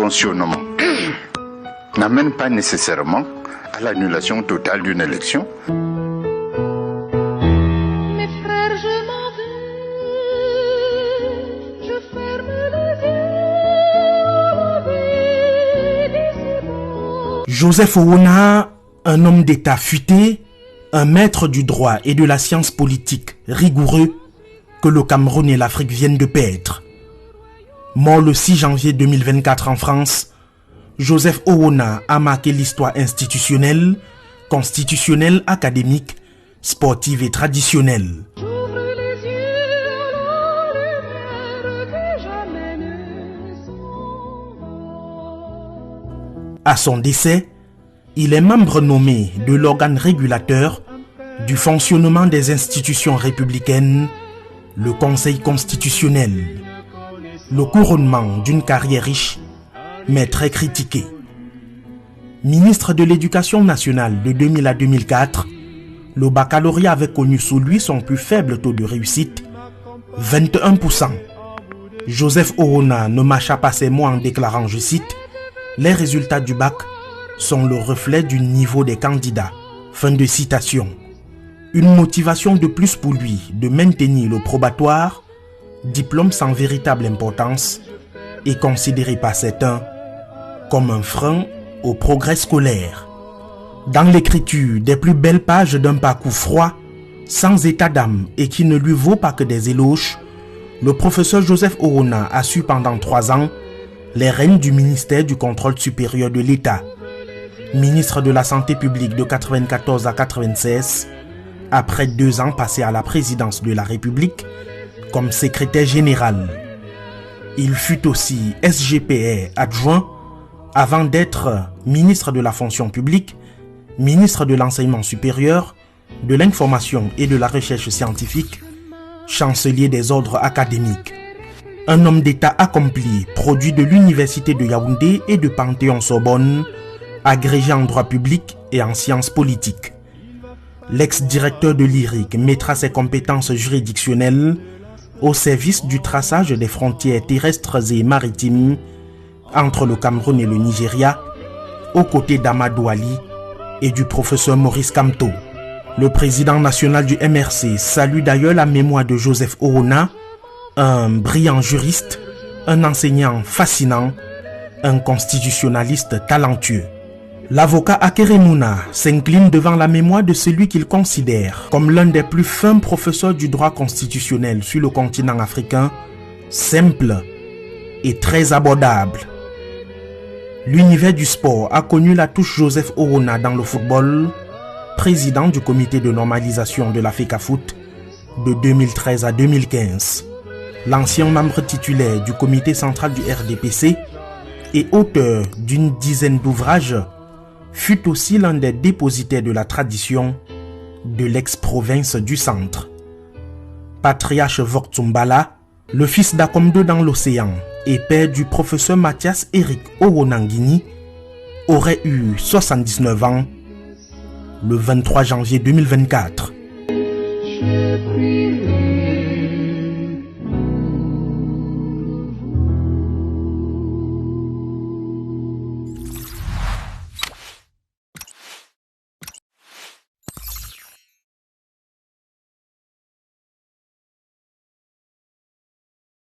fonctionnement n'amène pas nécessairement à l'annulation totale d'une élection. Mes frères, je m'en vais, je ferme les yeux. Joseph Owona, un homme d'État futé, un maître du droit et de la science politique rigoureux que le Cameroun et l'Afrique viennent de perdre. Mort le 6 janvier 2024 en France, Joseph Owona a marqué l'histoire institutionnelle, constitutionnelle, académique, sportive et traditionnelle. J'ouvre les yeux à la lumière que jamais ne s'en va. À son décès, il est membre nommé de l'organe régulateur du fonctionnement des institutions républicaines, le Conseil constitutionnel. Le couronnement d'une carrière riche, mais très critiquée. Ministre de l'Éducation nationale de 2000 à 2004, le baccalauréat avait connu sous lui son plus faible taux de réussite, 21%. Joseph Owona ne mâcha pas ses mots en déclarant, je cite, « Les résultats du bac sont le reflet du niveau des candidats. » Fin de citation. Une motivation de plus pour lui de maintenir le probatoire, diplôme sans véritable importance, et considéré par certains comme un frein au progrès scolaire. Dans l'écriture des plus belles pages d'un parcours froid, sans état d'âme et qui ne lui vaut pas que des éloges, le professeur Joseph Owona a su pendant 3 ans les rênes du ministère du contrôle supérieur de l'État. Ministre de la Santé publique de 1994 à 1996, après 2 ans passés à la présidence de la République comme secrétaire général. Il fut aussi SGPR adjoint avant d'être ministre de la fonction publique, ministre de l'enseignement supérieur, de l'information et de la recherche scientifique, chancelier des ordres académiques. Un homme d'État accompli, produit de l'université de Yaoundé et de Panthéon-Sorbonne, agrégé en droit public et en sciences politiques. L'ex-directeur de l'IRIC mettra ses compétences juridictionnelles au service du traçage des frontières terrestres et maritimes entre le Cameroun et le Nigeria, aux côtés d'Amadou Ali et du professeur Maurice Kamto. Le président national du MRC salue d'ailleurs la mémoire de Joseph Owona, un brillant juriste, un enseignant fascinant, un constitutionnaliste talentueux. L'avocat Akeremouna s'incline devant la mémoire de celui qu'il considère comme l'un des plus fins professeurs du droit constitutionnel sur le continent africain, simple et très abordable. L'univers du sport a connu la touche Joseph Owona dans le football, président du comité de normalisation de la FECAFOOT de 2013 à 2015. L'ancien membre titulaire du comité central du RDPC et auteur d'une dizaine d'ouvrages, fut aussi l'un des dépositaires de la tradition de l'ex-province du centre. Patriarche Vortsumbala, le fils d'Akomdo dans l'océan et père du professeur Mathias Eric Owonangini, aurait eu 79 ans le 23 janvier 2024.